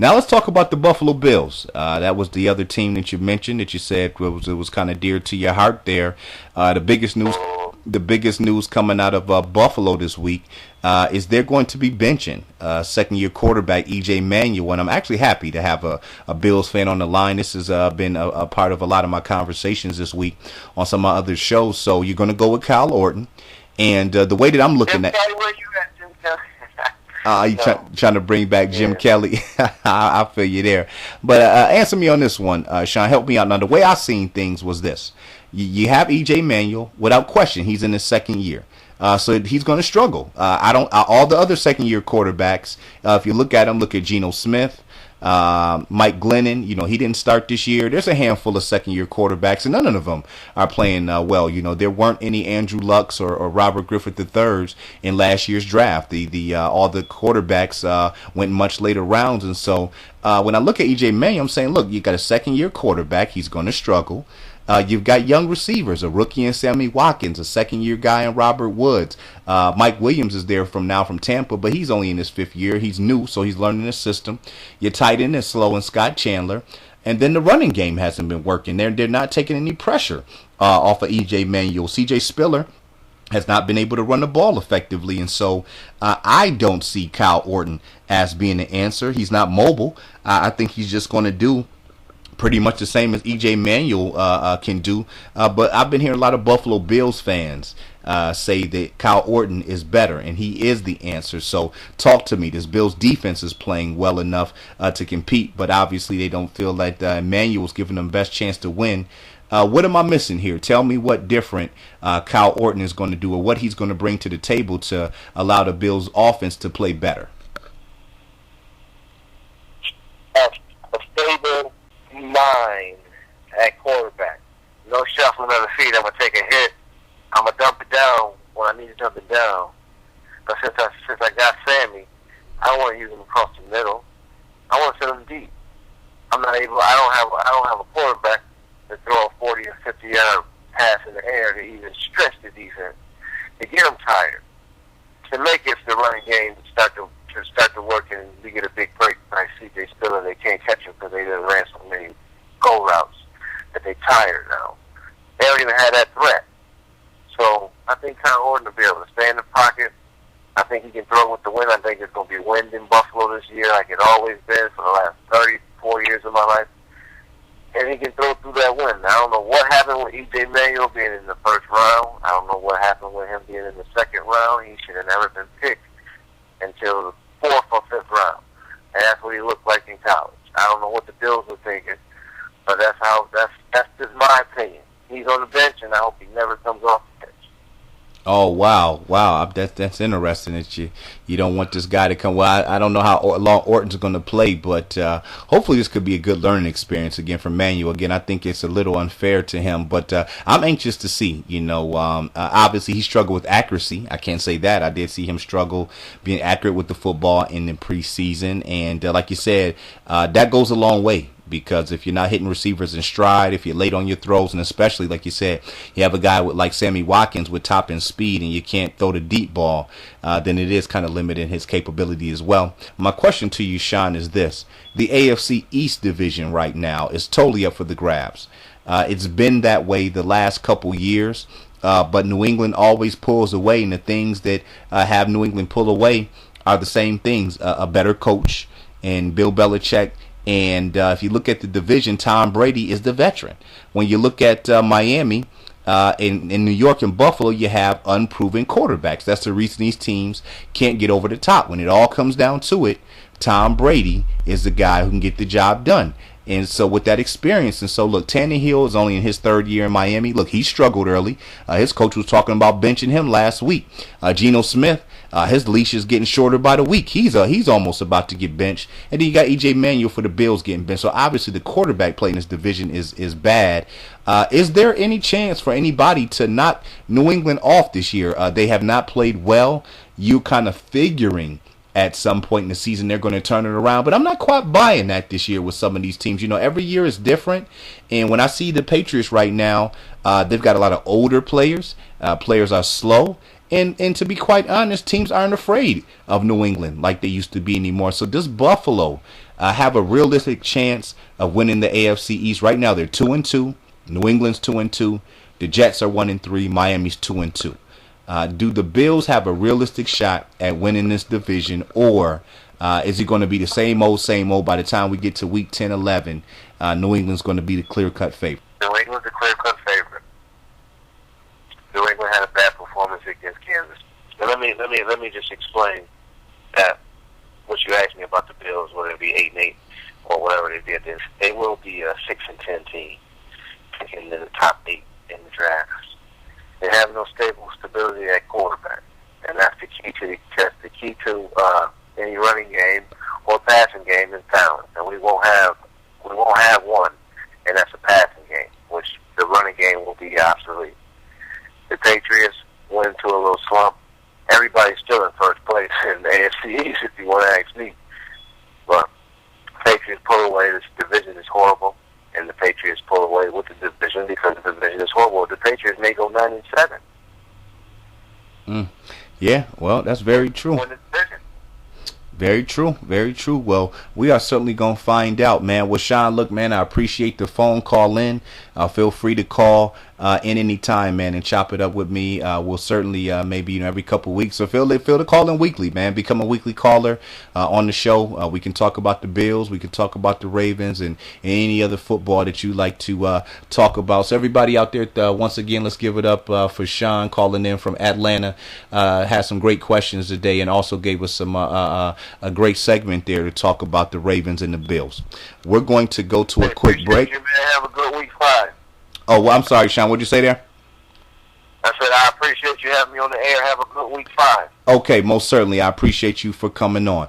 Now let's talk about the Buffalo Bills. That was the other team that you mentioned that you said it was kind of dear to your heart there. The biggest news coming out of Buffalo this week is they're going to be benching second-year quarterback E.J. Manuel, and I'm actually happy to have a Bills fan on the line. This has been a part of a lot of my conversations this week on some of my other shows. So you're going to go with Kyle Orton, and the way that I'm looking at. Where you at, Jim Kelly? You trying to bring back Jim Kelly? I feel you there. But answer me on this one, Sean. Help me out. Now, the way I seen things was this: you have E.J. Manuel, without question. He's in his second year, so he's going to struggle. All the other second-year quarterbacks. If you look at them, look at Geno Smith. Mike Glennon, he didn't start this year. There's a handful of second-year quarterbacks, and none of them are playing well. There weren't any Andrew Lucks or Robert Griffith III's in last year's draft. All the quarterbacks went much later rounds, and so when I look at E.J. Manuel, I'm saying, look, you got a second-year quarterback. He's going to struggle. You've got young receivers, a rookie in Sammy Watkins, a second-year guy in Robert Woods. Mike Williams is there from Tampa, but he's only in his fifth year. He's new, so he's learning the system. Your tight end is slow and Scott Chandler. And then the running game hasn't been working. They're not taking any pressure off of E.J. Manuel. C.J. Spiller has not been able to run the ball effectively, and so I don't see Kyle Orton as being the answer. He's not mobile. I think he's just going to do pretty much the same as E.J. Manuel can do. But I've been hearing a lot of Buffalo Bills fans say that Kyle Orton is better, and he is the answer. So talk to me. This Bills defense is playing well enough to compete, but obviously they don't feel that Manuel's giving them best chance to win. What am I missing here? Tell me what different Kyle Orton is going to do, or what he's going to bring to the table to allow the Bills offense to play better. A stable mind at quarterback. No shuffling of the feet. I'm going to take a hit. I'm going to dump it down when I need to dump it down. But since I got Sammy, I don't want to use him across the middle. I want to send him deep. I'm not able. I don't have a quarterback to throw a 40 or 50-yard pass in the air to even stretch the defense, to get them tired, to make it the running game start to work, and we get a big break by C.J. Spiller. They can't catch him because they done ran so many goal routes that they tired now. They don't even have that threat. So I think Kyle Orton will be able to stay in the pocket. I think he can throw with the wind. I think there's going to be wind in Buffalo this year, like it always been for the last 34 years of my life. And he can throw through that wind. I don't know what happened with E.J. Manuel being in the first round. I don't know what happened with him being in the second round. He should have never been picked until the fourth or fifth round. And that's what he looked like in college. I don't know what the Bills were thinking, but that's just my opinion. He's on the bench, and I hope he never comes off the bench. Oh, wow. That's interesting that you don't want this guy to come. Well, I don't know how long Orton's going to play, but hopefully this could be a good learning experience again for Manuel. Again, I think it's a little unfair to him, but I'm anxious to see. Obviously he struggled with accuracy. I can't say that. I did see him struggle being accurate with the football in the preseason, and like you said, that goes a long way. Because if you're not hitting receivers in stride, if you're late on your throws, and especially, like you said, you have a guy like Sammy Watkins with top end speed and you can't throw the deep ball, then it is kind of limiting his capability as well. My question to you, Sean, is this. The AFC East division right now is totally up for the grabs. It's been that way the last couple years, but New England always pulls away, and the things that have New England pull away are the same things. A better coach and Bill Belichick. And if you look at the division, Tom Brady is the veteran. When you look at Miami, in New York and Buffalo, you have unproven quarterbacks. That's the reason these teams can't get over the top. When it all comes down to it, Tom Brady is the guy who can get the job done. And so with that experience, and so look, Tannehill is only in his third year in Miami. Look, he struggled early. His coach was talking about benching him last week. Geno Smith, his leash is getting shorter by the week. He's almost about to get benched. And then you got E.J. Manuel for the Bills getting benched. So obviously the quarterback play in this division is bad. Is there any chance for anybody to knock New England off this year? They have not played well. You kind of figuring at some point in the season they're going to turn it around, but I'm not quite buying that this year with some of these teams. Every year is different, and when I see the Patriots right now, they've got a lot of older players. Players are slow, and to be quite honest, teams aren't afraid of New England like they used to be anymore. So does Buffalo have a realistic chance of winning the AFC East. Right now, they're 2-2. New England's 2-2. The Jets are 1-3. Miami's 2-2. Do the Bills have a realistic shot at winning this division, or is it going to be the same old by the time we get to week 10, 11? New England's going to be the clear-cut favorite. New England's the clear-cut favorite. New England had a bad performance against Kansas. Now let me just explain that what you asked me about the Bills, whether it be 8-8 or whatever they did this, they will be a 6-10 team, picking in the top 8 in the drafts. They have no stable stability at quarterback, and that's the key to any running game or passing game is talent, and we won't have one, and that's a passing game, which the running game will be obsolete. The Patriots went into a little slump. Everybody's still in first place in the AFC East, if you want to ask me. But Patriots pull away. This division is horrible, and the Patriots pull away with the division because the division is horrible. The Patriots may go 9-7. Yeah, well, that's very true. Very true, very true. Well, we are certainly going to find out, man. Well, Sean, look, man, I appreciate the phone call in. Feel free to call in any time, man, and chop it up with me. We'll certainly maybe every couple of weeks. So feel to call in weekly, man. Become a weekly caller on the show. We can talk about the Bills. We can talk about the Ravens and any other football that you like to talk about. So everybody out there, once again, let's give it up for Sean calling in from Atlanta. Had some great questions today and also gave us some a great segment there to talk about the Ravens and the Bills. We're going to go to a quick break. You, man. Have a good week 5. Oh, well, I'm sorry, Sean. What did you say there? I said I appreciate you having me on the air. Have a good week 5. Okay, most certainly. I appreciate you for coming on.